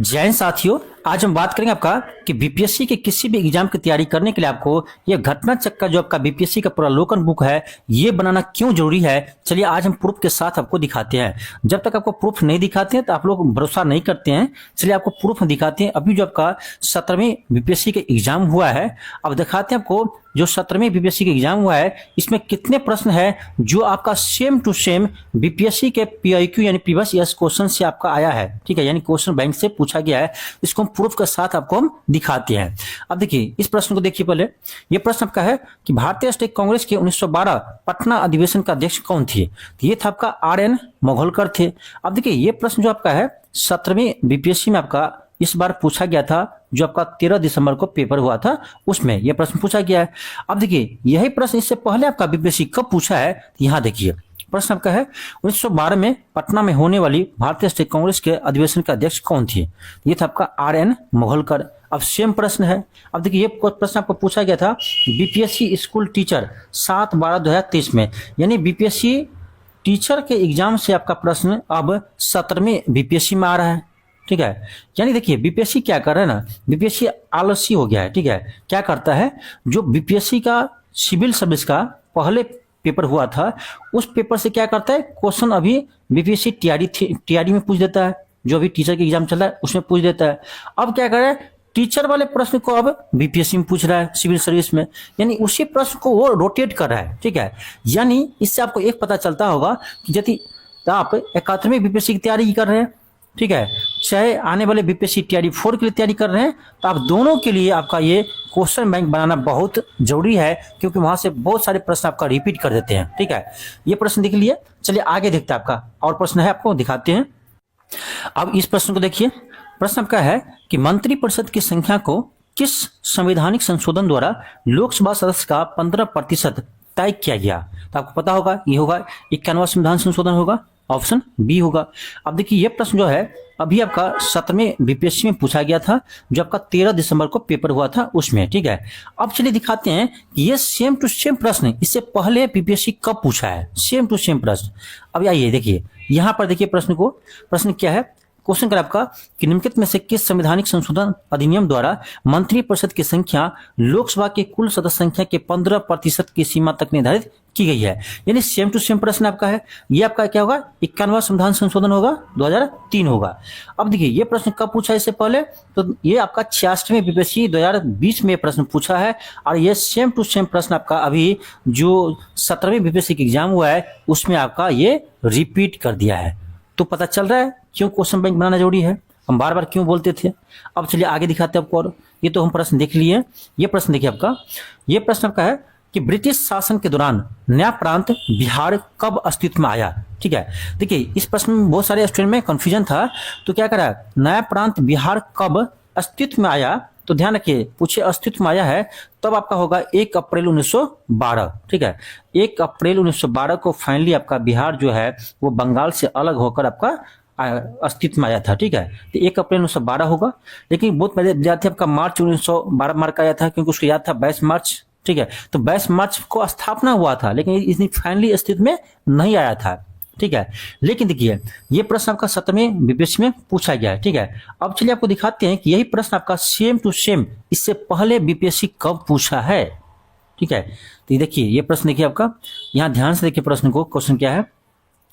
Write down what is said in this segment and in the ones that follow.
जय हिंद साथियों, आज हम बात करेंगे आपका कि बीपीएससी के किसी भी एग्जाम की तैयारी करने के लिए आपको ये घटना चक्र जो आपका बीपीएससी का पुरालोकन बुक है ये बनाना क्यों जरूरी है। चलिए आज हम प्रूफ के साथ आपको दिखाते हैं। जब तक आपको प्रूफ नहीं दिखाते हैं तो आप लोग भरोसा नहीं करते हैं। चलिए आपको प्रूफ दिखाते हैं। अभी जो आपका 17वीं बीपीएससी के एग्जाम हुआ है, अब दिखाते हैं आपको जो 17वीं बीपीएससी के एग्जाम हुआ है इसमें कितने प्रश्न है जो आपका सेम टू सेम बीपीएससी के पीआईक्यू यानी प्रीवियस ईयर क्वेश्चन से आपका आया है। ठीक है, यानी क्वेश्चन बैंक से पूछा गया है। इसको हम प्रूफ के साथ आपको हम दिखाते हैं। अब देखिए इस प्रश्न को देखिए। पहले ये प्रश्न आपका है कि भारतीय राष्ट्रीय कांग्रेस के 1912 पटना अधिवेशन का अध्यक्ष कौन थे। तो ये था आपका आर.एन. मोघोलकर थे। अब देखिए ये प्रश्न जो आपका है 17वीं बीपीएससी में आपका इस बार पूछा गया था, जो आपका 13 दिसंबर को पेपर हुआ था उसमें यह प्रश्न पूछा गया है। अब देखिए यही प्रश्न इससे पहले आपका बीपीएससी कब पूछा है, यहाँ देखिए प्रश्न आपका है 1912 में पटना में होने वाली भारतीय राष्ट्रीय कांग्रेस के अधिवेशन के अध्यक्ष कौन थे। ये था आपका आर.एन. मोघोलकर। अब सेम प्रश्न है। अब देखिए ये प्रश्न आपको पूछा गया था बीपीएससी स्कूल टीचर 7/12/2023 में, यानी बीपीएससी टीचर के एग्जाम से आपका प्रश्न अब 17वीं बीपीएससी में आ रहा है। ठीक है, यानी देखिए बीपीएससी क्या कर रहा है ना, बीपीएससी आलसी हो गया है। ठीक है, क्या करता है, जो बीपीएससी का सिविल सर्विस का पहले पेपर हुआ था उस पेपर से क्या करता है, क्वेश्चन अभी बीपीएससी टीआरडी में पूछ देता है, जो अभी टीचर के एग्जाम चल रहा है उसमें पूछ देता है। अब क्या कर रहा है, टीचर वाले प्रश्न को अब बीपीएससी में पूछ रहा है सिविल सर्विस में, यानी उसी प्रश्न को वो रोटेट कर रहा है। ठीक है, यानी इससे आपको एक पता चलता होगा कि यदि आप 71वीं बीपीएससी की तैयारी कर रहे हैं, ठीक है, चाहे आने वाले बीपीएससी टीआरडी 4 के लिए तैयारी कर रहे हैं, तो आप दोनों के लिए आपका ये क्वेश्चन बैंक बनाना बहुत जरूरी है, क्योंकि वहां से बहुत सारे प्रश्न आपका रिपीट कर देते हैं। ठीक है, ये प्रश्न देख लिए। चलिए आगे देखते हैं, आपका और प्रश्न है आपको दिखाते हैं। अब इस प्रश्न को देखिए। प्रश्न आपका है कि मंत्रिपरिषद की संख्या को किस संवैधानिक संशोधन द्वारा लोकसभा सदस्य का 15% तय किया गया। तो आपको पता होगा ये होगा 51वां संविधान संशोधन होगा, ऑप्शन बी होगा। अब देखिए ये प्रश्न जो है अभी आपका 17वीं बीपीएससी में पूछा गया था, जो आपका 13 दिसंबर को पेपर हुआ था उसमें। ठीक है, अब चलिए दिखाते हैं कि ये सेम टू सेम प्रश्न इससे पहले बीपीएससी कब पूछा है, सेम टू सेम प्रश्न। अब आइए देखिए यहां पर देखिए प्रश्न को। प्रश्न क्या है, क्वेश्चन कर आपका कि निम्नलिखित में से किस संवैधानिक संशोधन अधिनियम द्वारा मंत्रिपरिषद की संख्या लोकसभा के कुल सदस्य संख्या के 15% की सीमा तक निर्धारित की गई है। यानी सेम टू सेम प्रश्न आपका है। ये आपका क्या होगा, 51वां संविधान संशोधन होगा, 2003 होगा। अब देखिए ये प्रश्न कब पूछा है इससे पहले, तो ये आपका 66वें बीपीएससी 2020 में प्रश्न पूछा है, और ये सेम टू सेम प्रश्न आपका अभी जो 17वीं बीपीएससी का एग्जाम हुआ है उसमें आपका ये रिपीट कर दिया है। तो पता चल रहा है क्यों क्वेश्चन बैंक बनाना जरूरी है, हम बार बार क्यों बोलते थे। अब चलिए आगे दिखाते हैं आपको। और ये तो हम प्रश्न देख लिए। ये प्रश्न देखिए आपका, ये प्रश्न आपका है कि ब्रिटिश शासन के दौरान नया प्रांत बिहार कब अस्तित्व में आया। ठीक है, देखिए इस प्रश्न में बहुत सारे स्टूडेंट में कंफ्यूजन था, तो क्या करा, नया प्रांत बिहार कब अस्तित्व में आया। तो ध्यान रखिए, पूछे अस्तित्व में आया है तब आपका होगा 1 अप्रैल 1912। ठीक है, 1 अप्रैल 1912 को फाइनली आपका बिहार जो है वो बंगाल से अलग होकर आपका अस्तित्व में आया था। ठीक है, तो 1 अप्रैल 1912 होगा। लेकिन बहुत पहले विद्यार्थी आपका मार्च 1912 मार्क आया था, क्योंकि उसको याद था 22 मार्च। ठीक है, तो 22 मार्च को स्थापना हुआ था, लेकिन इसने फाइनली अस्तित्व में नहीं आया था। ठीक है, लेकिन देखिए ये प्रश्न आपका 17वीं बीपीएससी में पूछा गया है। ठीक है, अब चलिए आपको दिखाते हैं कि यही प्रश्न आपका सेम टू सेम इससे पहले बीपीएससी कब पूछा है। ठीक है, तो देखिए ये प्रश्न देखिए आपका, यहाँ ध्यान से देखिए प्रश्न को। क्वेश्चन क्या है,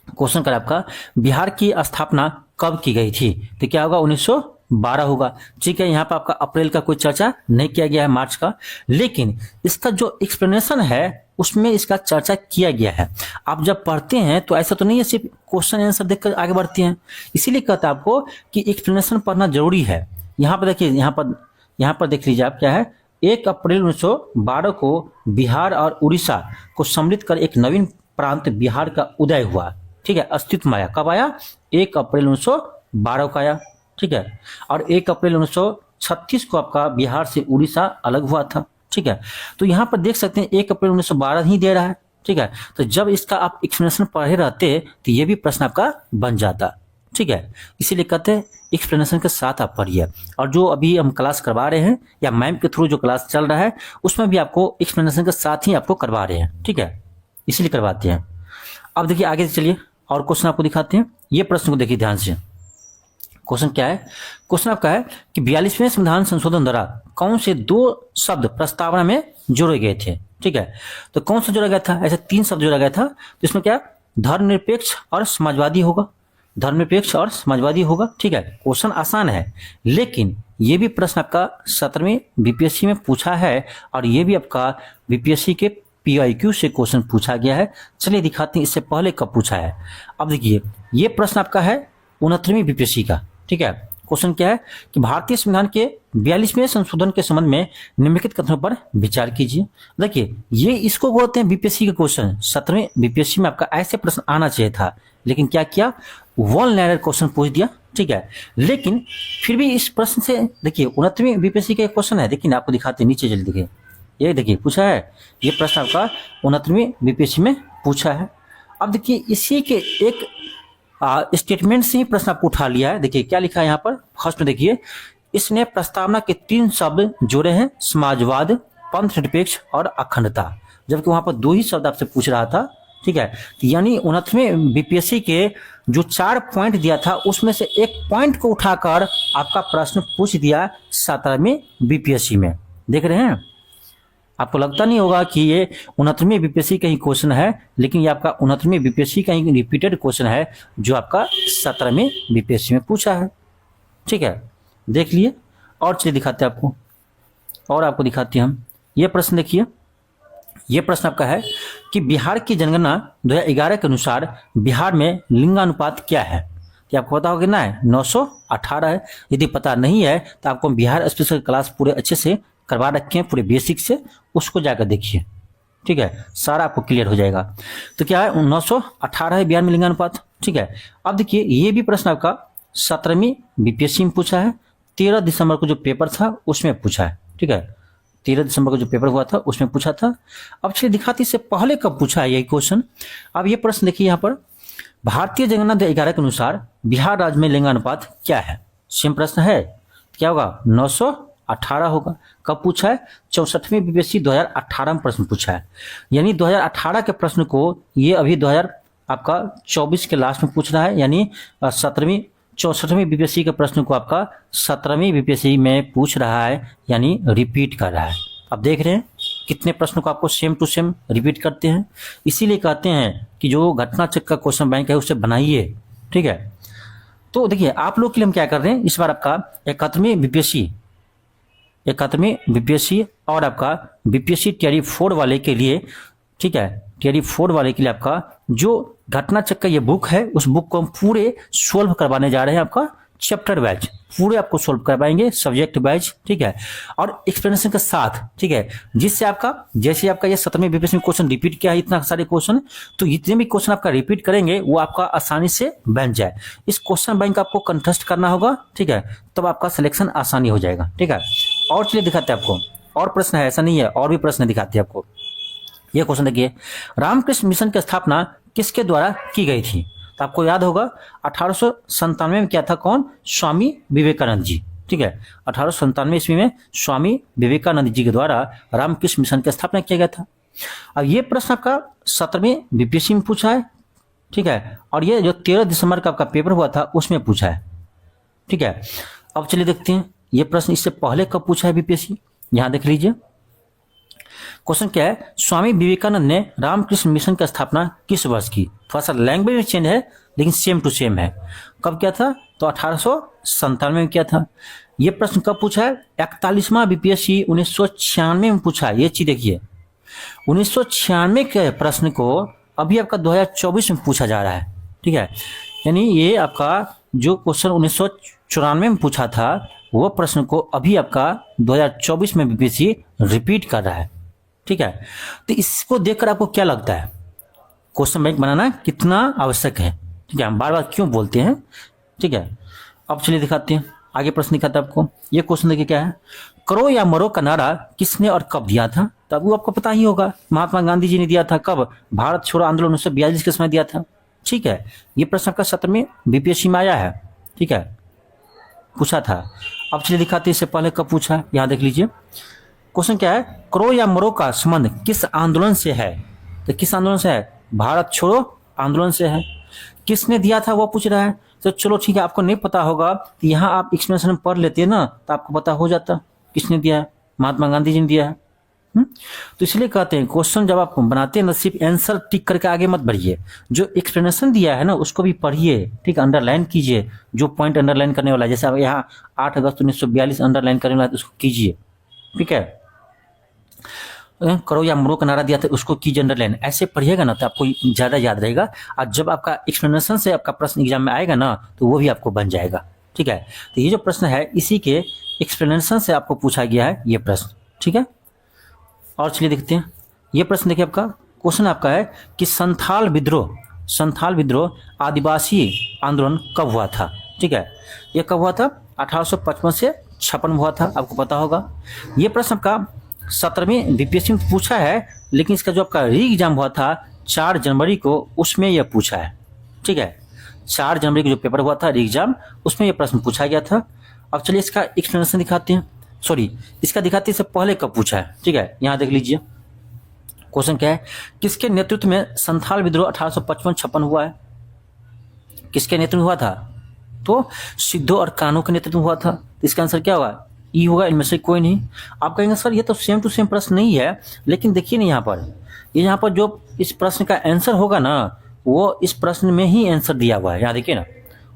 क्वेश्चन कर आपका बिहार की स्थापना कब की गई थी। तो क्या होगा, 1912 होगा। ठीक है, यहाँ पर आपका अप्रैल का कोई चर्चा नहीं किया गया है, मार्च का, लेकिन इसका जो एक्सप्लेनेशन है उसमें इसका चर्चा किया गया है। आप जब पढ़ते हैं तो ऐसा तो नहीं है सिर्फ क्वेश्चन आंसर देखकर आगे बढ़ते हैं, इसीलिए कहता है आपको कि एक्सप्लेनेशन पढ़ना जरूरी है। यहाँ पर देखिए, यहाँ पर देख लीजिए आप क्या है, 1 अप्रैल 1912 को बिहार और उड़ीसा को सम्मिलित कर एक नवीन प्रांत बिहार का उदय हुआ। ठीक है, अस्तित्व में आया। कब आया, 1 अप्रैल 1912 को आया। ठीक है, और 1 अप्रैल 1936 को आपका बिहार से उड़ीसा अलग हुआ था। ठीक है, तो यहाँ पर देख सकते हैं 1 अप्रैल 1912 ही दे रहा है। ठीक है, तो जब इसका आप एक्सप्लेनेशन पढ़े रहते तो ये भी प्रश्न आपका बन जाता। ठीक है, इसीलिए कहते हैं एक्सप्लेनेशन के साथ आप पढ़िए। और जो अभी हम क्लास करवा रहे हैं या मैम के थ्रू जो क्लास चल रहा है उसमें भी आपको एक्सप्लेनेशन के साथ ही आपको करवा रहे हैं। ठीक है, इसीलिए करवाते हैं। अब देखिए आगे चलिए और क्वेश्चन आपको दिखाते हैं। ये प्रश्न को देखिए ध्यान से। क्वेश्चन क्या है? क्वेश्चन आपका है कि 42वें संविधान संशोधन द्वारा कौन से 2 शब्द प्रस्तावना में जोड़े गए थे? ठीक है, तो कौन सा जोड़ा गया था? ऐसे 3 शब्द जोड़ा गया था। तो इसमें क्या धर्मनिरपेक्ष और समाजवादी होगा, धर्मनिरपेक्ष और समाजवादी होगा। ठीक है, क्वेश्चन आसान है, लेकिन ये भी प्रश्न आपका 17वीं बीपीएससी में पूछा है और ये भी आपका बीपीएससी के PYQ से क्वेश्चन पूछा गया है। चलिए दिखाते हैं इससे पहले कब पूछा है। अब देखिए, ये प्रश्न आपका है 69वीं बीपीएससी का। ठीक है, क्वेश्चन क्या है कि भारतीय संविधान के 42वें संशोधन के संबंध में निम्नलिखित कथनों पर विचार कीजिए। देखिए, ये इसको बोलते हैं बीपीएससी का क्वेश्चन। 17वीं बीपीएससी में आपका ऐसे प्रश्न आना चाहिए था, लेकिन क्या किया, वन लाइनर क्वेश्चन पूछ दिया। ठीक है, लेकिन फिर भी इस प्रश्न से देखिए 69वीं बीपीएससी का क्वेश्चन है। देखिए आपको दिखाते हैं, नीचे जल्दी देखिए, ये देखिए पूछा है, ये प्रश्न आपका 69वीं बीपीएससी में पूछा है। अब देखिए इसी के एक स्टेटमेंट से ही प्रश्न आपको उठा लिया है। देखिए क्या लिखा है यहाँ पर, फर्स्ट में देखिए, इसने प्रस्तावना के 3 शब्द जोड़े हैं, समाजवाद, पंथ निरपेक्ष और अखंडता, जबकि वहां पर 2 ही शब्द आपसे पूछ रहा था। ठीक है, तो यानी 69वें बीपीएससी के जो 4 पॉइंट दिया था उसमें से एक पॉइंट को उठाकर आपका प्रश्न पूछ दिया 17वीं बीपीएससी में। देख रहे हैं, आपको लगता नहीं होगा कि ये 69वीं बीपीएससी का ही क्वेश्चन है, लेकिन ये आपका 69वीं बीपीएससी का ही रिपीटेड क्वेश्चन है जो आपका 17वीं बीपीएससी में पूछा है। ठीक है, देख लिए। और चलिए दिखाते हैं आपको, और आपको दिखाते हैं हम। ये प्रश्न देखिए, ये प्रश्न आपका है कि बिहार की जनगणना 2011 के अनुसार बिहार में लिंगानुपात क्या है? क्या आपको पता होगा ना, 918 है। यदि पता नहीं है तो आपको बिहार स्पेशल क्लास पूरे अच्छे से करवा रखे हैं, पूरे बेसिक से, उसको जाकर देखिए। ठीक है, सारा आपको क्लियर हो जाएगा। तो क्या है, 918 है बिहार में लिंगानुपात। ठीक है, अब देखिए ये भी प्रश्न आपका 17वीं बीपीएससी में पूछा है। 13 दिसंबर को जो पेपर था उसमें पूछा है। ठीक है, 13 दिसंबर को जो पेपर हुआ था उसमें पूछा था। अब चलिए दिखाते इससे पहले कब पूछा है यही क्वेश्चन। अब ये प्रश्न देखिए यहाँ पर, भारतीय जनगणना 2011 के अनुसार बिहार राज्य में लिंगानुपात क्या है? सेम प्रश्न है, क्या होगा, 918 होगा। कब पूछा है? 64वीं बीपीएससी 2018 में प्रश्न पूछा है। यानी 2018 के प्रश्न को ये अभी 2024 के लास्ट में पूछ रहा है, यानी 64वीं बीपीएससी के प्रश्न को आपका 17वीं बीपीएससी में पूछ रहा है, यानी रिपीट कर रहा है। अब देख रहे हैं कितने प्रश्नों को आपको सेम टू सेम रिपीट करते हैं। इसीलिए कहते हैं कि जो घटना चक्र का क्वेश्चन बैंक है उसे बनाइए। ठीक है, तो देखिए आप लोग के लिए हम क्या कर रहे हैं, इस बार आपका 71वीं बीपीएससी और आपका बीपीएससी टियरी 4 वाले के लिए, ठीक है, टियरी 4 वाले के लिए आपका जो घटना चक्र ये बुक है, उस बुक को हम पूरे सोल्व करवाने जा रहे हैं। आपका चैप्टर वाइज पूरे आपको सोल्व करवाएंगे, सब्जेक्ट वाइज। ठीक है, और एक्सप्लेनेशन के साथ। ठीक है, जिससे आपका जैसे आपका ये 17वीं बीपीएससी में क्वेश्चन रिपीट किया है, इतना सारे क्वेश्चन, तो जितने भी क्वेश्चन आपका रिपीट करेंगे वो आपका आसानी से बन जाए। इस क्वेश्चन बैंक आपको कंटेस्ट करना होगा। ठीक है, तब आपका सिलेक्शन आसानी हो जाएगा। ठीक है, और चलिए दिखाते हैं आपको, और प्रश्न है, ऐसा नहीं है, और भी प्रश्न दिखाते हैं आपको। यह क्वेश्चन देखिए, रामकृष्ण मिशन की स्थापना किसके द्वारा की गई थी? तो आपको याद होगा 1897 में किया था, कौन? स्वामी विवेकानंद जी। ठीक है, 1897 ईस्वी में स्वामी विवेकानंद जी के द्वारा रामकृष्ण मिशन की स्थापना किया गया था। अब ये प्रश्न आपका 17वीं बीपीएससी में पूछा है। ठीक है, और ये जो 13 दिसंबर का आपका पेपर हुआ था उसमें पूछा है। ठीक है, अब चलिए देखते हैं ये प्रश्न इससे पहले कब पूछा है बीपीएससी। यहां देख लीजिए, क्वेश्चन क्या है, स्वामी विवेकानंद ने रामकृष्ण मिशन की स्थापना किस वर्ष की? थोड़ा सा लैंग्वेज में चेंज है, लेकिन सेम टू सेम है। कब किया था? तो 1897 में किया था। यह प्रश्न कब पूछा है? 41वां बीपीएससी 1996 में पूछा है। ये चीज देखिए, 1996 के प्रश्न को अभी आपका 2024 में पूछा जा रहा है। ठीक है, यानी ये आपका जो क्वेश्चन 1994 में पूछा था, वो प्रश्न को अभी आपका 2024 में बीपीएससी रिपीट कर रहा है। ठीक है, तो इसको देखकर आपको क्या लगता है, क्वेश्चन बैंक बनाना कितना आवश्यक है? ठीक है, हम बार बार क्यों बोलते हैं। ठीक है, अब चलिए दिखाते हैं, आगे प्रश्न दिखाता है आपको। ये क्वेश्चन देखिए क्या है, करो या मरो का नारा किसने और कब दिया था? तब वो आपको पता ही होगा, महात्मा गांधी जी ने दिया था। कब? भारत छोड़ो आंदोलन 1942 के समय दिया था। ठीक है, ये प्रश्न आपका 17वीं बीपीएससी में आया है। ठीक है, पूछा था। अब चलिए दिखाते हैं इससे पहले कब पूछा है। यहां देख लीजिए, क्वेश्चन क्या है, करो या मरो का संबंध किस आंदोलन से है? तो किस आंदोलन से है? भारत छोड़ो आंदोलन से है। किसने दिया था वो पूछ रहा है। तो चलो ठीक है, आपको नहीं पता होगा तो यहाँ आप एक्सप्लेनेशन पढ़ लेते ना तो आपको पता हो जाता किसने दिया है, महात्मा गांधी जी ने दिया है। तो इसलिए कहते हैं क्वेश्चन जब आप बनाते हैं ना सिर्फ आंसर टिक करके आगे मत बढ़िए, जो एक्सप्लेनेशन दिया है ना उसको भी पढ़िए, ठीक, अंडरलाइन कीजिए जो पॉइंट अंडरलाइन करने वाला है। जैसे अब यहाँ 8 अगस्त 1942 अंडरलाइन करने वाला है तो उसको कीजिए, ठीक है। करो या मरो का नारा दिया था उसको कीजिए अंडरलाइन, ऐसे पढ़िएगा ना तो आपको ज़्यादा याद रहेगा। और जब आपका एक्सप्लेनेशन से आपका प्रश्न एग्जाम में आएगा ना तो वो भी आपको बन जाएगा, ठीक है। तो ये जो प्रश्न है इसी के एक्सप्लेनेशन से आपको पूछा गया है ये प्रश्न, ठीक है। और चलिए देखते हैं ये प्रश्न। देखिए आपका क्वेश्चन आपका है कि संथाल विद्रोह आदिवासी आंदोलन कब हुआ था, ठीक है। ये कब हुआ था? 1855 से 56 हुआ था, आपको पता होगा। ये प्रश्न आपका 17वीं बीपीएससी में पूछा है, लेकिन इसका जो आपका री एग्जाम हुआ था 4 जनवरी को, उसमें यह पूछा है, ठीक है। 4 जनवरी को जो पेपर हुआ था री एग्जाम, उसमें यह प्रश्न पूछा गया था। अब चलिए इसका एक्सप्लेनेशन दिखाते हैं, सॉरी इसका दिखाते हैं इससे पहले कब पूछा है, ठीक है। यहाँ देख लीजिए क्वेश्चन क्या है, किसके नेतृत्व में संथाल विद्रोह 1855-56 हुआ है? किसके नेतृत्व हुआ था? तो सिद्धो और कान्हू के नेतृत्व हुआ था। तो इसका आंसर क्या होगा? ई होगा, इनमें से कोई नहीं। आप कहेंगे सर ये तो सेम टू सेम प्रश्न नहीं है, लेकिन देखिए ना यहाँ पर जो इस प्रश्न का आंसर होगा ना वो इस प्रश्न में ही आंसर दिया हुआ है। यहाँ देखिए ना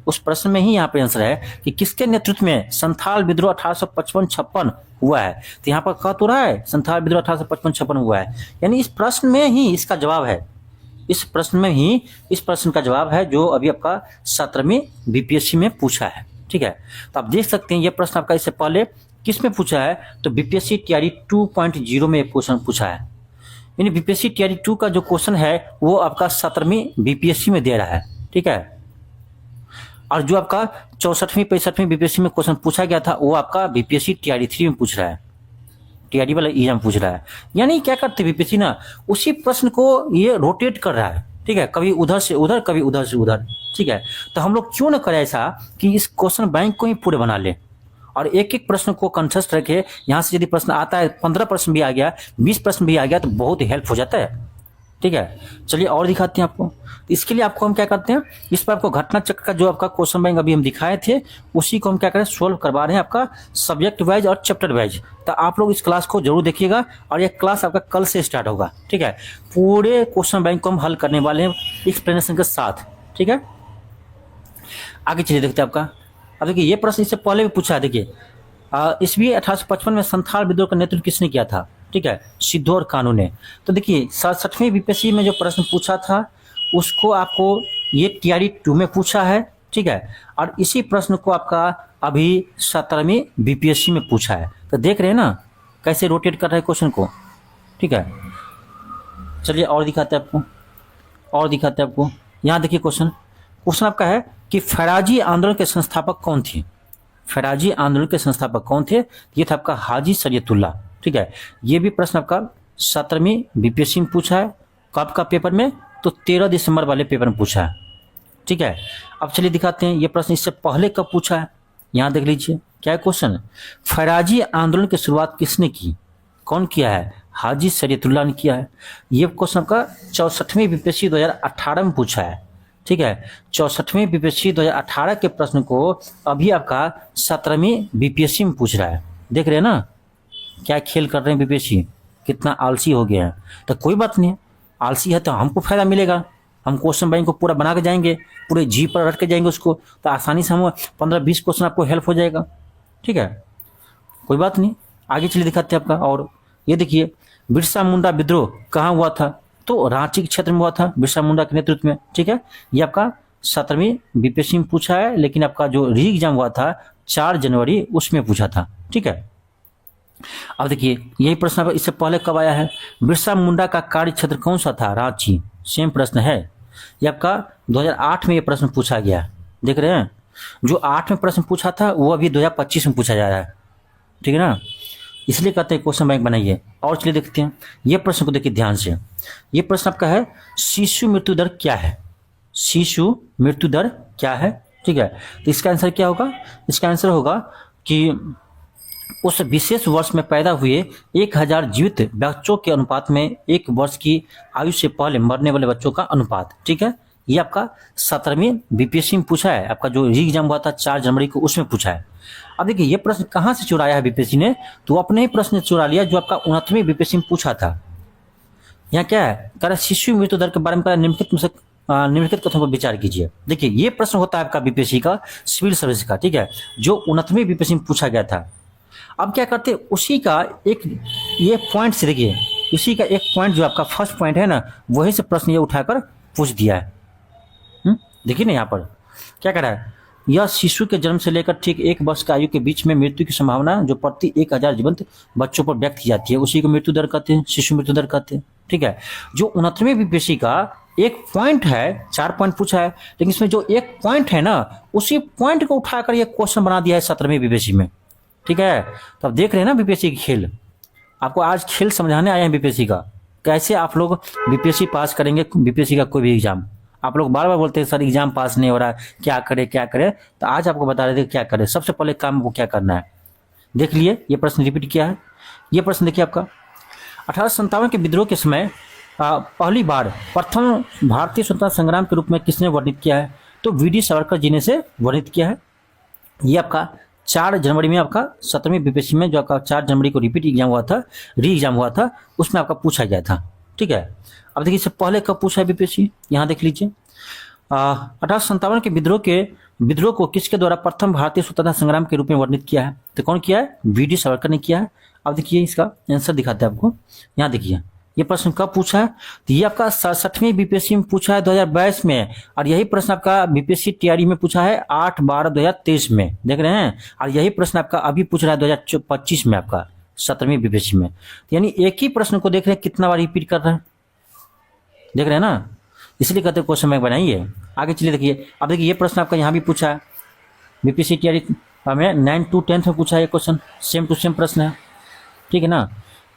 उस प्रश्न में ही यहाँ पे आंसर है कि किसके नेतृत्व में संथाल विद्रोह 1855-56 हुआ है। तो यहाँ पर कह तो रहा है संथाल विद्रोह 1855-56 हुआ है, यानी इस प्रश्न में ही इसका जवाब है। इस प्रश्न में ही इस प्रश्न का जवाब है जो अभी आपका 17वीं बीपीएससी में पूछा है, ठीक है। तो आप देख सकते हैं ये प्रश्न आपका इससे पहले किस में पूछा है, तो बीपीएससी टीआरई 2.0 में क्वेश्चन पूछा है। यानी बीपीएससी टीआरई 2 का जो क्वेश्चन है वो आपका 17वीं बीपीएससी में दे रहा है, ठीक है। और जो आपका 64वीं 65वीं बीपीएससी में क्वेश्चन पूछा गया था वो आपका बीपीएससी टीआरई 3 में पूछ रहा है, टीआरई वाला एग्जाम पूछ रहा है। यानी क्या करते बीपीएससी ना उसी प्रश्न को ये रोटेट कर रहा है, ठीक है, कभी उधर से उधर कभी उधर से उधर, ठीक है। तो हम लोग क्यों ना करें ऐसा कि इस क्वेश्चन बैंक को ही पूरे बना ले और एक एक प्रश्न को कंठस्थ रखे। यहाँ से यदि प्रश्न आता है 15 प्रश्न भी आ गया 20 प्रश्न भी आ गया तो बहुत हेल्प हो जाता है, ठीक है। चलिए और दिखाते हैं आपको। इसके लिए आपको हम क्या करते हैं, इस पर आपको घटना चक्र का जो आपका क्वेश्चन बैंक अभी हम दिखाए थे उसी को हम क्या करें सोल्व करवा रहे हैं आपका सब्जेक्ट वाइज और चैप्टर वाइज। तो आप लोग इस क्लास को जरूर देखिएगा और ये क्लास आपका कल से स्टार्ट होगा, ठीक है। पूरे क्वेश्चन बैंक को हम हल करने वाले हैं एक्सप्लेनेशन के साथ, ठीक है। आगे चलिए देखते हैं आपका। अब देखिए ये प्रश्न इससे पहले भी पूछा है, देखिए ईस्वी 1855 में संथाल विद्रोह का नेतृत्व किसने किया था, ठीक है, सिद्धो और कान्हू ने। तो देखिए 67वीं बीपीएससी में जो प्रश्न पूछा था उसको आपको ये टीआरई 2 में पूछा है, ठीक है। और इसी प्रश्न को आपका अभी 17वीं बीपीएससी में पूछा है। तो देख रहे हैं ना कैसे रोटेट कर रहे हैं क्वेश्चन को, ठीक है। चलिए और दिखाते हैं आपको, यहाँ देखिए क्वेश्चन आपका है कि फराजी आंदोलन के संस्थापक कौन थे? फराजी आंदोलन के संस्थापक कौन थे? ये था आपका हाजी शरीयतुल्लाह, ठीक है। ये भी प्रश्न आपका 17वीं बीपीएससी में पूछा है। कब का पेपर में? तो 13 दिसंबर वाले पेपर में पूछा है, ठीक है। अब चलिए दिखाते हैं ये प्रश्न इससे पहले कब पूछा है। यहाँ देख लीजिए क्या है क्वेश्चन, फराजी आंदोलन की शुरुआत किसने की? कौन किया है? हाजी शरीयतुल्लाह ने किया है। ये क्वेश्चन आपका 64वीं बीपीएससी 2018 में पूछा है, ठीक है। 64वीं बीपीएससी 2018 के प्रश्न को अभी आपका 17वीं बीपीएससी में पूछ रहा है। देख रहे हैं ना क्या खेल कर रहे हैं बीपीएससी, कितना आलसी हो गया है। तो कोई बात नहीं, आलसी है तो हमको फायदा मिलेगा, हम क्वेश्चन बैंक को पूरा बना के जाएंगे, पूरे जी पर रट के जाएंगे उसको, तो आसानी से हम 15-20 क्वेश्चन आपको हेल्प हो जाएगा, ठीक है। कोई बात नहीं, आगे चलिए दिखाते हैं आपका। और ये देखिए बिरसा मुंडा विद्रोह कहाँ हुआ था? तो रांची के क्षेत्र में हुआ था बिरसा मुंडा के नेतृत्व में, ठीक है। ये आपका 17वीं बीपीएससी में पूछा है, लेकिन आपका जो री एग्जाम हुआ था 4 जनवरी उसमें पूछा था, ठीक है। अब देखिए यही प्रश्न इससे पहले कब आया है, बिरसा मुंडा का कार्य क्षेत्र कौन सा था? रांची। सेम प्रश्न है ये आपका 2008 में ये प्रश्न पूछा गया, देख रहे हैं। जो 8 में प्रश्न पूछा था वो अभी 2025 में पूछा जा रहा है, ठीक है ना। इसलिए कहते हैं क्वेश्चन बैंक बनाइए। और चलिए देखते हैं ये प्रश्न को, देखिए ध्यान से। ये प्रश्न आपका है शिशु मृत्यु दर क्या है? शिशु मृत्यु दर क्या है, ठीक है। तो इसका आंसर क्या होगा? इसका आंसर होगा कि उस विशेष वर्ष में पैदा हुए 1000 जीवित बच्चों के अनुपात में 1 वर्ष की आयु से पहले मरने वाले बच्चों का अनुपात, ठीक है। ये आपका 17वीं बीपीएससी में पूछा है, आपका जो री एग्जाम हुआ था 4 जनवरी को, उसमें पूछा है। अब देखिए ये प्रश्न कहाँ से चुराया है बीपीएससी ने, तो अपने ही प्रश्न चुरा लिया जो आपका 29वीं बीपीएससी में पूछा था। यहाँ क्या है, कह रहा शिशु मृत्यु दर के बारे में निम्नलिखित कथनों पर विचार कीजिए। देखिए ये प्रश्न होता है आपका बीपीएससी का सिविल सर्विस का, ठीक है, जो 29वीं बीपीएससी में पूछा गया था। अब क्या करते, उसी का एक ये पॉइंट से, देखिए उसी का एक पॉइंट जो आपका फर्स्ट पॉइंट है ना, वही से प्रश्न ये उठाकर पूछ दिया है। देखिए ना यहाँ पर क्या कह रहा है, यह शिशु के जन्म से लेकर ठीक 1 वर्ष की आयु के बीच में मृत्यु की संभावना जो प्रति 1000 जीवंत बच्चों पर व्यक्त की जाती है, उसी को मृत्यु दर कहते हैं, शिशु मृत्यु दर कहते हैं। ठीक है, जो 29वीं बीपीएससी का एक पॉइंट है, 4 पॉइंट पूछा है, लेकिन इसमें जो एक पॉइंट है ना, उसी पॉइंट को उठाकर ये क्वेश्चन बना दिया है 17वीं बीपीएससी में। ठीक है, तो आप देख रहे हैं ना बीपीएससी की खेल, आपको आज खेल समझाने आए हैं बीपीएससी का, कैसे आप लोग बीपीएससी पास करेंगे, बीपीएससी का कोई भी एग्जाम। आप लोग बार बार बोलते हैं सर एग्जाम पास नहीं हो रहा है, क्या करे क्या करे, तो आज आपको बता रहे थे क्या करें। सबसे पहले काम को क्या करना है, देख लिए ये प्रश्न रिपीट किया है। ये प्रश्न देखिए आपका 1857 के विद्रोह के समय पहली बार प्रथम भारतीय स्वतंत्रता संग्राम के रूप में किसने वर्णित किया है, तो वी.डी. सावरकर जी ने से वर्णित किया है। ये आपका 4 जनवरी में आपका 17वीं बीपीएससी में जो आपका 4 जनवरी को रिपीट एग्जाम हुआ था, री एग्जाम हुआ था, उसमें आपका पूछा गया था। ठीक है, अब देखिए इससे पहले कब पूछा है बीपीएससी, यहाँ देख लीजिए 1857 के विद्रोह को किसके द्वारा प्रथम भारतीय स्वतंत्रता संग्राम के रूप में वर्णित किया है, तो कौन किया है, वी.डी. सावरकर ने किया है। अब देखिए इसका आंसर दिखाते हैं आपको, यहाँ देखिए ये प्रश्न कब पूछा है, तो ये आपका 67वीं बीपीएससी में पूछा है 2022 में, और यही प्रश्न आपका बीपीएससी टीआरई में पूछा है 8/12/2023 में, देख रहे हैं, और यही प्रश्न आपका अभी पूछ रहा है 2025 में आपका 17वीं बीपीएससी में। यानी एक ही प्रश्न को देख रहे हैं कितना बार रिपीट कर रहे हैं, देख रहे हैं ना, इसलिए कहते हैं क्वेश्चन बैंक बनाइए। आगे चलिए देखिए, अब देखिए ये प्रश्न आपका यहाँ भी पूछा है बीपीएससी टीआरई में 9 to 10 में पूछा है, ये क्वेश्चन सेम टू सेम प्रश्न है। ठीक है ना,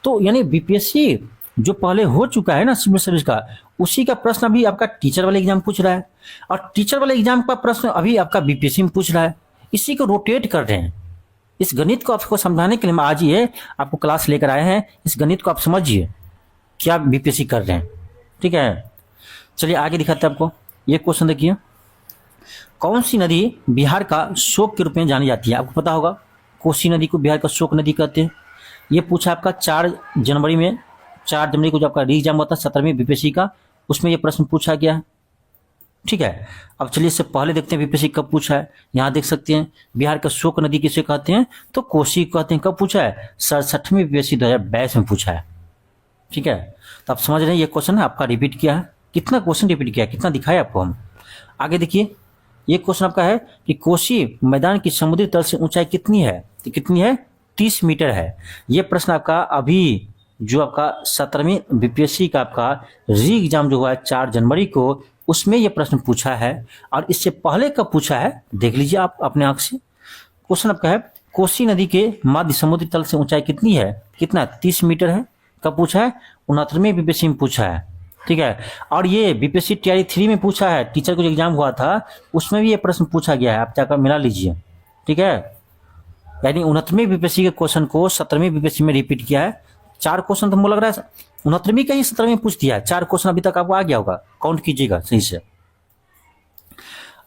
तो यानी बीपीएससी जो पहले हो चुका है ना सिविल सर्विस का, उसी का प्रश्न अभी आपका टीचर वाले एग्जाम पूछ रहा है, और टीचर वाले एग्जाम का प्रश्न अभी आपका बीपीएससी में पूछ रहा है। इसी को रोटेट कर रहे हैं। इस गणित को आपको समझाने के लिए हम आज ये आपको क्लास लेकर आए हैं। इस गणित को आप समझिए क्या बीपीएससी कर रहे हैं। ठीक है, चलिए आगे दिखाते हैं आपको। ये क्वेश्चन देखिए, कौन सी नदी बिहार का शोक के रूप में जानी जाती है, आपको पता होगा कोसी नदी को बिहार का शोक नदी कहते हैं। ये पूछा आपका 4 जनवरी को जो आपका री एग्जाम हुआ था 17वीं बीपीएससी का, उसमें ये प्रश्न पूछा गया है। ठीक है, अब चलिए इससे पहले देखते हैं बीपीएससी कब पूछा है। यहाँ देख सकते हैं बिहार का शोक नदी किसे कहते हैं, तो कोसी कहते हैं। कब पूछा है, 67वीं बीपीएससी 2022 में पूछा है। ठीक है, तो आप समझ रहे हैं ये क्वेश्चन आपका रिपीट किया है। कितना क्वेश्चन रिपीट किया, कितना दिखाया आपको हम। आगे देखिए, ये क्वेश्चन आपका है कि कोसी मैदान की समुद्री तल से ऊंचाई कितनी है, तो कितनी है, 30 मीटर है। ये प्रश्न आपका अभी जो आपका 17वीं बीपीएससी का आपका री एग्जाम जो हुआ है 4 जनवरी को, उसमें ये प्रश्न पूछा है। और इससे पहले कब पूछा है देख लीजिए आप अपने आंख से। क्वेश्चन आपका है कोसी नदी के मध्य समुद्री तल से ऊंचाई कितनी है, कितना, 30 मीटर है। कब पूछा है, 69वीं बीपीएससी में पूछा है। ठीक है, और ये बीपीएससी टीआरई 3 में पूछा है, टीचर को जो एग्जाम हुआ था उसमें भी ये प्रश्न पूछा गया है, आप जाकर मिला लीजिए। ठीक है, यानी 69वीं बीपीएससी के क्वेश्चन को 17वीं बीपीएससी में रिपीट किया है। 4 क्वेश्चन तो मुझे लग रहा है 69वीं का ही 17वीं में पूछ दिया है। 4 क्वेश्चन अभी तक आपको आ गया होगा, काउंट कीजिएगा सही से।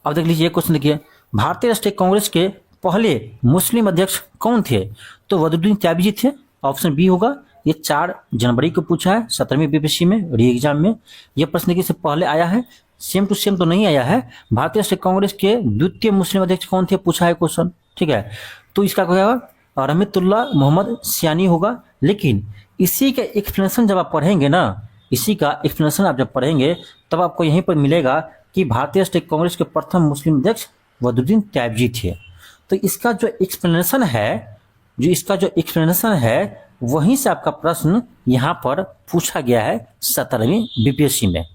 अब देख लीजिए क्वेश्चन देखिए, भारतीय राष्ट्रीय कांग्रेस के पहले मुस्लिम अध्यक्ष कौन थे, तो वदरुद्दीन त्यागी जी थे, ऑप्शन बी होगा। ये 4 जनवरी को पूछा है 17वीं बीपीएससी में री एग्जाम में। यह प्रश्न देखिए से पहले आया है, सेम टू सेम तो नहीं आया है। भारतीय राष्ट्रीय कांग्रेस के द्वितीय मुस्लिम अध्यक्ष कौन थे, पूछा है क्वेश्चन। ठीक है, तो इसका क्या होगा, रहमतुल्लाह मोहम्मद सियानी होगा। लेकिन इसी का एक्सप्लेनेशन जब आप पढ़ेंगे ना, इसी का एक्सप्लेनेशन आप जब पढ़ेंगे तब आपको यहीं पर मिलेगा कि भारतीय राष्ट्रीय कांग्रेस के प्रथम मुस्लिम अध्यक्ष वदरुद्दीन त्यागी थे। तो इसका जो एक्सप्लेनेशन है, वहीं से आपका प्रश्न यहाँ पर पूछा गया है 17वीं बीपीएससी में।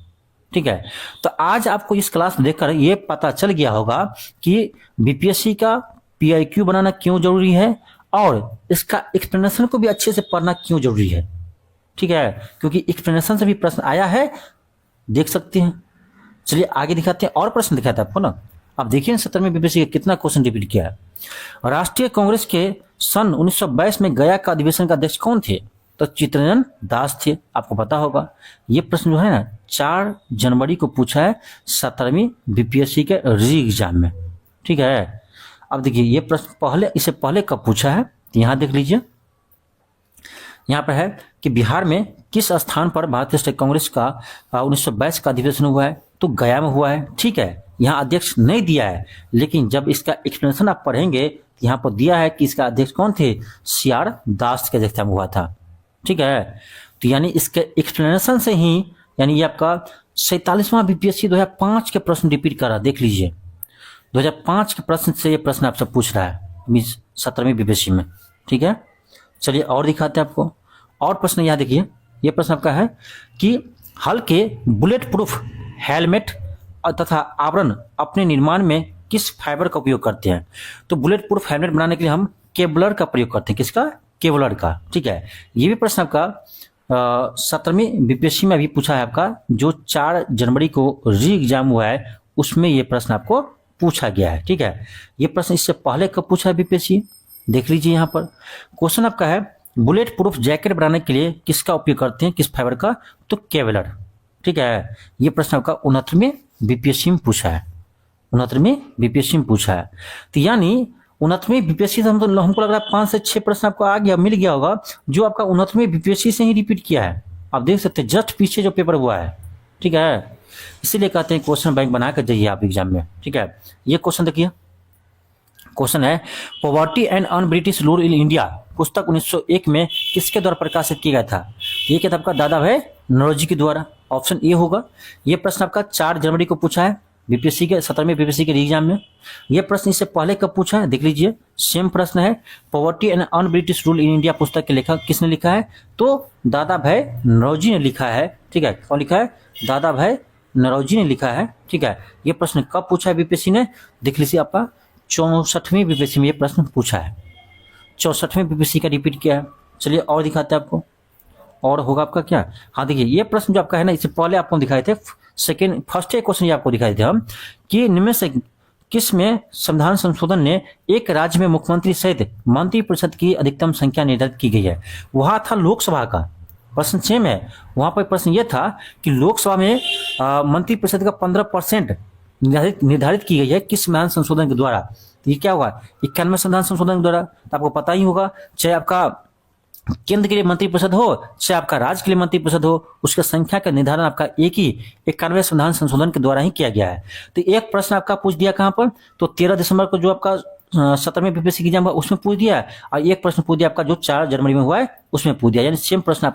ठीक है, तो आज आपको इस क्लास देखकर ये पता चल गया होगा कि बीपीएससी का पीआईक्यू बनाना क्यों जरूरी है, और इसका एक्सप्लेनेशन को भी अच्छे से पढ़ना क्यों जरूरी है। ठीक है, क्योंकि एक्सप्लेनेशन से भी प्रश्न आया है, देख सकते हैं। चलिए आगे दिखाते हैं, और प्रश्न दिखाते हैं आपको ना। अब देखिए 17वीं बीपीएससी का कितना क्वेश्चन रिपीट किया है। राष्ट्रीय कांग्रेस के सन 1922 में गया का अधिवेशन का अध्यक्ष कौन थे, तो चित्तरंजन दास थे, आपको पता होगा। ये प्रश्न जो है ना 4 जनवरी को पूछा है 17वीं बीपीएससी के री एग्जाम में, ठीक है। अब देखिए ये प्रश्न इससे पहले कब पूछा है, यहाँ देख लीजिए। यहाँ पर है कि बिहार में किस स्थान पर भारतीय स्टेट कांग्रेस का 1922 का अधिवेशन हुआ है, तो गया में हुआ है, ठीक है। यहाँ अध्यक्ष नहीं दिया है, लेकिन जब इसका एक्सप्लेनेशन आप पढ़ेंगे यहाँ पर दिया है कि इसका अध्यक्ष कौन थे, CR दास के अध्यक्षता में हुआ था, ठीक है। तो यानी इसके एक्सप्लेनेशन से ही यानी ये आपका 47वां बीपीएससी 2005 के प्रश्न रिपीट कर रहा है, देख लीजिए 2005 के प्रश्न से ये प्रश्न आपसे पूछ रहा है 17वीं बीपीएससी में, ठीक है। चलिए और दिखाते हैं आपको और प्रश्न। यहाँ देखिए ये प्रश्न आपका है कि हल्के बुलेट प्रूफ हेलमेट तथा आवरण अपने निर्माण में किस फाइबर का उपयोग करते हैं, तो बुलेट प्रूफ हेलमेट बनाने के लिए हम केवलर का प्रयोग करते हैं, किसका, केवलर का, ठीक है। ये भी प्रश्न आपका 17वीं बीपीएससी में अभी पूछा है आपका, जो 4 जनवरी को री एग्जाम हुआ है उसमें ये प्रश्न आपको पूछा गया है, ठीक है। ये प्रश्न इससे पहले कब पूछा है बीपीएससी, देख लीजिए। यहाँ पर क्वेश्चन आपका है बुलेट प्रूफ जैकेट बनाने के लिए किसका उपयोग करते हैं, किस फाइबर का, तो केवलर, ठीक है। ये प्रश्न आपका 69वें बीपीएससी में पूछा है, 69वें बीपीएससी में पूछा है। तो यानी 69वें बीपीएससी से हमको लग रहा है 5 से 6 प्रश्न आपको आ गया, मिल गया होगा, जो आपका 69वें बीपीएससी से ही रिपीट किया है। आप देख सकते हैं जस्ट पीछे जो पेपर हुआ है, ठीक है। इसीलिए कहते हैं क्वेश्चन बैंक बना कर जाइए आप एग्जाम में, ठीक है। ये क्वेश्चन देखिए, क्वेश्चन है poverty and un British rule in India पुस्तक 1901 में किसके द्वारा प्रकाशित किया गया था, ये किताब का दादा भाई नौरोजी के द्वारा, ऑप्शन ए होगा। ये प्रश्न आपका 4 जनवरी को पूछा है बीपीएससी के 17वें बीपीएससी के एग्जाम में। ये प्रश्न इससे पहले कब पूछा है, देख लीजिए सेम प्रश्न है। Poverty and un British rule in India पुस्तक के लेखक किसने लिखा है, तो दादा भाई नौरोजी ने लिखा है, ठीक है। कौन लिखा है, दादा भाई नौरोजी ने लिखा है, ठीक है। ये प्रश्न कब पूछा है बीपीएससी ने, देख लीजिए आपका 64वीं बीपीएससी में ये प्रश्न पूछा है, 64वें बीपीएससी का रिपीट किया है। चलिए और दिखाते हैं आपको, और होगा आपका क्या, हाँ देखिए ये प्रश्न जो आपका है ना, इससे पहले आपको दिखाए थे फर्स्ट क्वेश्चन ये आपको दिखाए थे हम कि इनमें से किस में संविधान संशोधन ने एक राज्य में मुख्यमंत्री सहित मंत्रिपरिषद की अधिकतम संख्या निर्धारित की गई है, वहां था लोकसभा का प्रश्न सेम है। वहां पर प्रश्न यह था कि लोकसभा में मंत्रिपरिषद का 15% निर्धारित की गई है किस संविधान संशोधन के द्वारा, तो ये क्या होगा 91वें संविधान संशोधन के द्वारा। तो आपको पता ही होगा, चाहे आपका केंद्र के लिए मंत्रिपरिषद हो चाहे आपका राज्य के लिए मंत्रिपरिषद हो, उसका संख्या का निर्धारण आपका एक ही 91वें संविधान संशोधन के द्वारा ही किया गया है। तो एक प्रश्न आपका पूछ दिया कहां पर, तो 13 दिसंबर को जो आपका 17वें बीपीएससी की एग्जाम हुआ उसमें पूछ दिया, और एक प्रश्न पूछ दिया आपका जो 4 जनवरी में हुआ है उसमें पूछ दिया, यानी सेम प्रश्न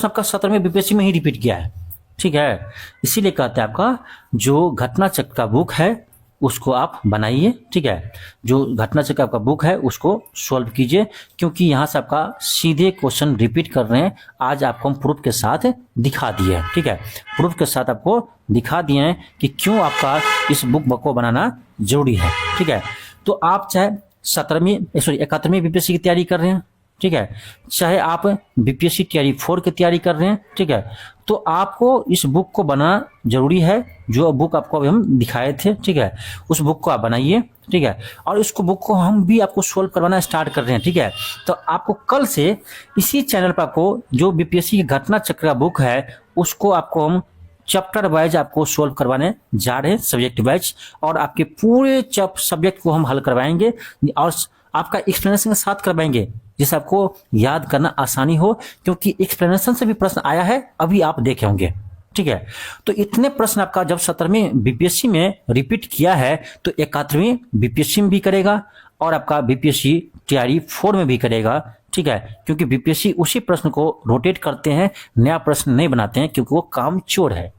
आपका 17वें बीपीएससी में ही रिपीट किया है, ठीक है। इसीलिए कहते हैं आपका जो घटना चक्र का बुक है उसको आप बनाइए, ठीक है। जो घटना चक्र आपका बुक है उसको सॉल्व कीजिए, क्योंकि यहाँ से आपका सीधे क्वेश्चन रिपीट कर रहे हैं। आज आपको हम प्रूफ के साथ दिखा दिए हैं, ठीक है। प्रूफ के साथ आपको दिखा दिए हैं कि क्यों आपका इस बुक को बनाना जरूरी है, ठीक है। तो आप चाहे 71वीं बीपीएससी की तैयारी कर रहे हैं, ठीक है, चाहे आप बीपीएससी टीआरई 4 की तैयारी कर रहे हैं, ठीक है, तो आपको इस बुक को बनाना जरूरी है। जो बुक आपको अभी हम दिखाए थे, ठीक है, उस बुक को आप बनाइए, ठीक है। और इसको बुक को हम भी आपको सोल्व करवाना स्टार्ट कर रहे हैं, ठीक है। तो आपको कल से इसी चैनल पर आपको जो बीपीएससी की घटना चक्र का बुक है उसको आपको हम चैप्टर वाइज आपको सोल्व करवाने जा रहे हैं, सब्जेक्ट वाइज, और आपके पूरे सब्जेक्ट को हम हल करवाएंगे और आपका एक्सप्लेनेशन के साथ करवाएंगे, जिससे आपको याद करना आसानी हो, क्योंकि एक्सप्लेनेशन से भी प्रश्न आया है, अभी आप देखे होंगे, ठीक है। तो इतने प्रश्न आपका जब 17वीं बीपीएससी में रिपीट किया है तो 71वीं बीपीएससी में भी करेगा और आपका बीपीएससी टीआरई 4 में भी करेगा, ठीक है। क्योंकि बीपीएससी उसी प्रश्न को रोटेट करते हैं, नया प्रश्न नहीं बनाते हैं, क्योंकि वो काम चोर है,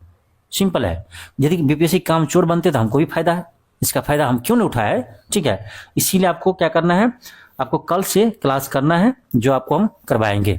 सिंपल है। यदि बीपीएससी काम चोर बनते तो हमको भी फायदा है, इसका फायदा हम क्यों नहीं उठाए, ठीक है। इसीलिए आपको क्या करना है, आपको कल से क्लास करना है, जो आपको हम करवाएंगे।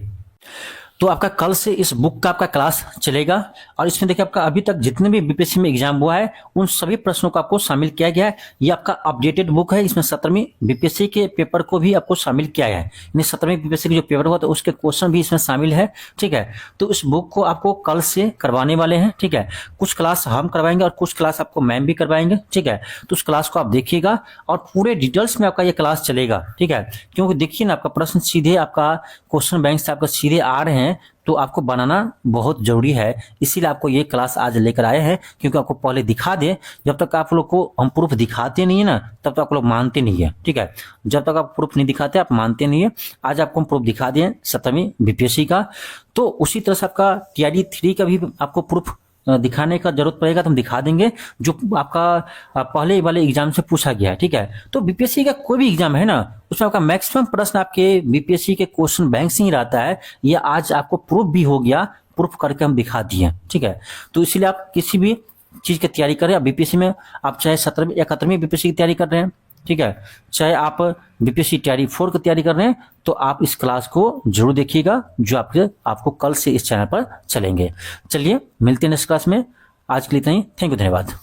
तो आपका कल से इस बुक का आपका क्लास चलेगा और इसमें देखिए आपका अभी तक जितने भी बीपीएससी में एग्जाम हुआ है उन सभी प्रश्नों को आपको शामिल किया गया है। ये आपका अपडेटेड बुक है, इसमें 17वीं बीपीएससी के पेपर को भी आपको शामिल किया गया है। यानी 17वीं बीपीएससी के जो पेपर हुआ था उसके क्वेश्चन भी इसमें शामिल है। ठीक है, तो इस बुक को आपको कल से करवाने वाले हैं। ठीक है, कुछ क्लास हम करवाएंगे और कुछ क्लास आपको मैम भी करवाएंगे। ठीक है, तो उस क्लास को आप देखिएगा और पूरे डिटेल्स में आपका ये क्लास चलेगा। ठीक है, क्योंकि देखिए ना आपका प्रश्न सीधे आपका क्वेश्चन बैंक से आपका सीधे आ रहे हैं, तो आपको बनाना बहुत जरूरी है। इसीलिए आपको ये क्लास आज लेकर आए हैं, क्योंकि आपको पहले दिखा दे। जब तक आप लोग को हम प्रूफ दिखाते नहीं है ना, तब तक आप लोग मानते नहीं है। ठीक है, जब तक आप प्रूफ नहीं दिखाते आप मानते नहीं है। आज आपको हम प्रूफ दिखा दिए 17वीं बीपीएससी का, तो उसी तरह से आपका टीआरडी 3 का भी आपको प्रूफ दिखाने का जरूरत पड़ेगा तो हम दिखा देंगे, जो आपका पहले वाले एग्जाम से पूछा गया है। ठीक है, तो बीपीएससी का कोई भी एग्जाम है ना, उसमें आपका मैक्सिमम प्रश्न आपके बीपीएससी के क्वेश्चन बैंक से ही रहता है। ये आज आपको प्रूफ भी हो गया, प्रूफ करके हम दिखा दिए। ठीक है, तो इसीलिए आप किसी भी चीज की तैयारी करें। आप बीपीएससी में आप चाहे 17वीं या 71वीं बीपीएससी की तैयारी कर रहे हैं, ठीक है, चाहे आप बीपीएससी टीआरडी 4 की तैयारी कर रहे हैं, तो आप इस क्लास को जरूर देखिएगा, जो आपको कल से इस चैनल पर चलेंगे। चलिए मिलते हैं नेक्स्ट क्लास में। आज के लिए इतना ही। थैंक यू, धन्यवाद।